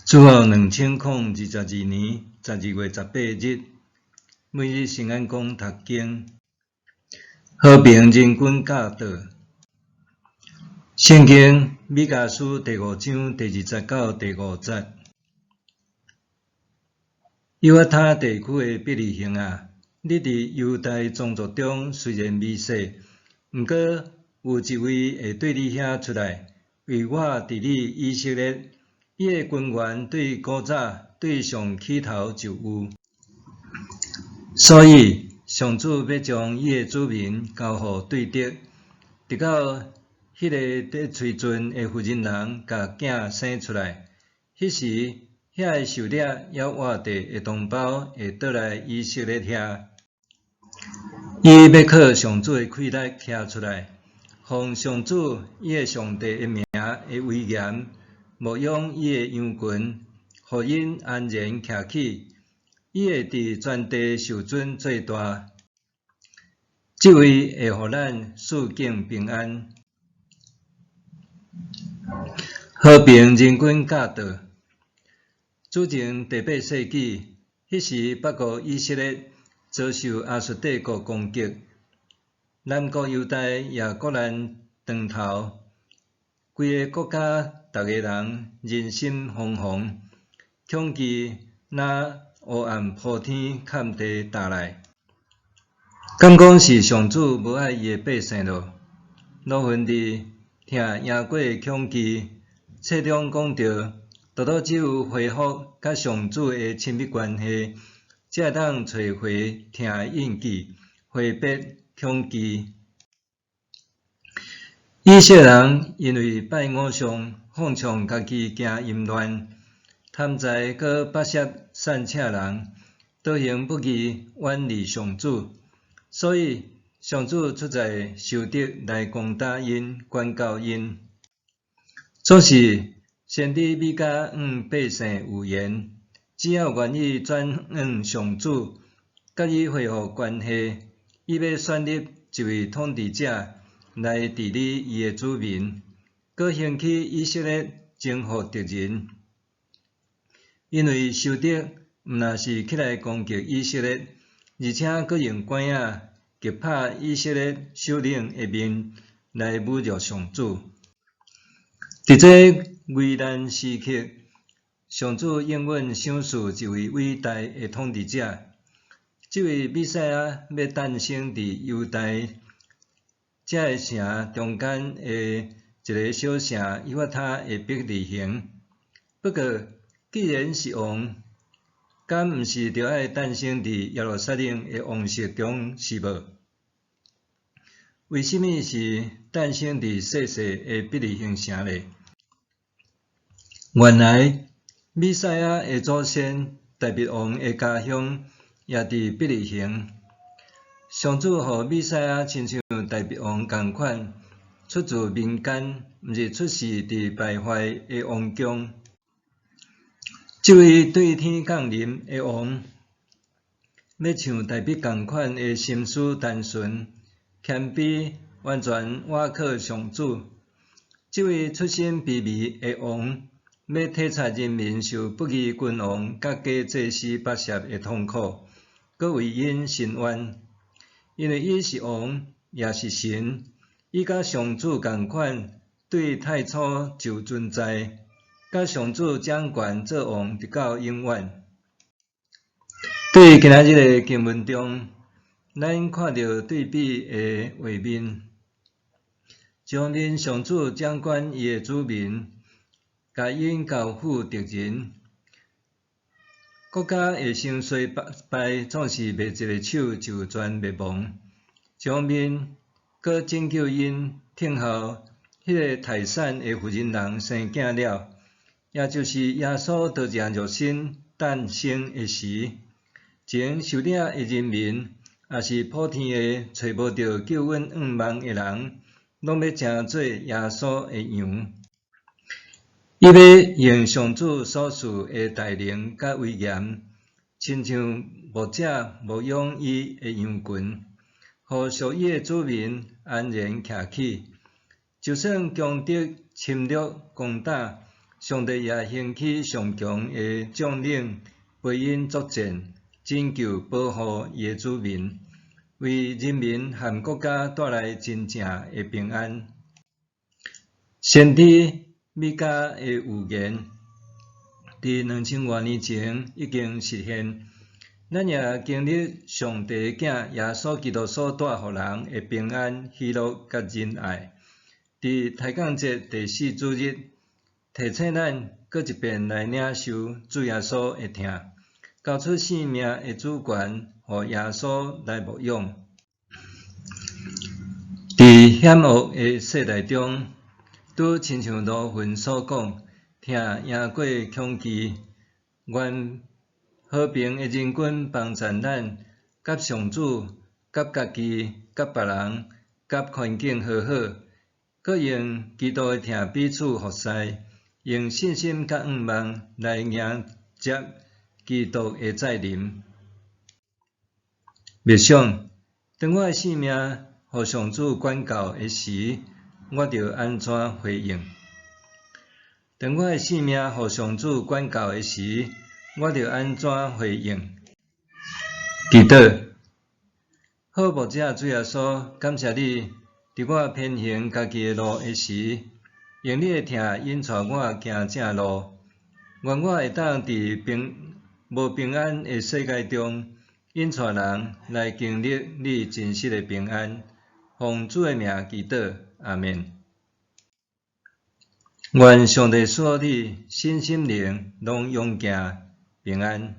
主后2022年12月18日，每日圣安宫读经，和平人君教导。圣经米迦书第5章第20到第5节。犹太他地区的伯利恒啊，你伫犹大宗族中虽然微小，毋过有一位会对你遐出来，为我伫你以色列。伊的君权对古早对上起头就有，所以上主要将伊的子民交互对敌，直到迄个在崔准的妇人人甲囝生出来，迄时遐个狩猎也活地的同胞会倒来以色列遐。伊要靠上主的气力徛出来，奉上主伊的上帝的名的威严。牧养伊的羊群，互因安然徛起，伊会伫全地受准最大。这位会互咱四境平安，和平人君教导。主前第8世纪，迄时北国以色列遭受亚述帝国攻击，南国犹大也国难当头。规个国家，逐个人人心惶惶，恐惧若黑暗铺天盖地打来。敢讲是上主无爱伊的百姓咯？罗芬伫听赢过的恐惧，册中讲到，独独只有恢复甲上主的亲密关系，才会当找回听的印记，挥别恐惧。以色列人因为拜偶像，放纵家己行淫乱，贪财搁巴舌散赤人，倒行不义，远离上主。所以上主出在受敌来攻打因，管教因。总是先知米迦百姓有言：只要愿意转上主，甲伊恢复关系，伊要选立一位统治者。来治理伊的子民，搁兴起以色列征服敌人，因为受敌毋但是起来攻击以色列，而且搁用管仔击拍以色列首领的面来侮辱上主。伫这危难时刻，上主永远赏赐一位伟大的统治者，这位弥赛亚要诞生伫犹大。这个城中间的一个小城犹他的伯利恒。不过，既然是王，敢毋是着爱诞生伫耶路撒冷的王室中是无？为什么是诞生伫细细的伯利恒城呢？原来，弥赛亚的祖先大卫王的家乡也伫伯利恒。上主互弥赛亚亲像大卫王同款，出自民间，毋是出世伫败坏的王宫。这位对天降临的王，要像大卫同款的心思单纯、谦卑，完全倚靠上主。这位出身卑微的王，要体察人民受不义君王甲假祭司巴舌的痛苦，搁为因伸冤。因为伊是王，也是神，伊甲上主同款，对太初就存在，甲上主掌权做王直到永远。对今仔日的经文中，咱看到对比的画面，一方面上主掌管伊的子民，甲因交付敌人，国家会兴衰败，总是袂一个手就全灭亡。一方面，搁拯救因听候迄个泰产的妇人人生囝了，也就是耶稣道成肉身诞生的时，前受掠的人民，也是普天的找无到救阮亡的人，拢要成做耶稣的羊。伊要用上主所赐的大能甲威严，亲像牧者牧养伊的羊群，互属伊的子民安然徛起。就算强敌侵略攻打，上帝也兴起上强的将领，陪因作战，拯救保护伊的子民，为人民和国家带来真正的平安。先知米迦的预言，伫2000多年前已经实现。咱也经历上帝囝耶稣基督所带予人的平安、喜乐甲仁爱。伫开讲节第4主日，提醒咱搁一遍来领受主耶稣的疼，交出性命的主权，予耶稣来牧养。伫险恶的世代中，拄亲像罗云所讲，听赢过恐惧，愿和平的人群帮衬咱，甲上主、甲家己、甲别人、甲环境和好，搁用基督的疼彼此服侍，用信心甲仰望来迎接基督的再临。默想，当我的性命互上主管教的时，我着安怎回应？当我的性命互上主管教的时，我着安怎回应？祈祷，好牧者主耶稣，感谢你，伫我偏行家己的路的时，用你的疼引带我行正路。愿我会当伫无平安的世界中，引带人来经历你真实的平安。奉主的名祈祷，阿们。愿上帝赐你身心灵拢永行平安。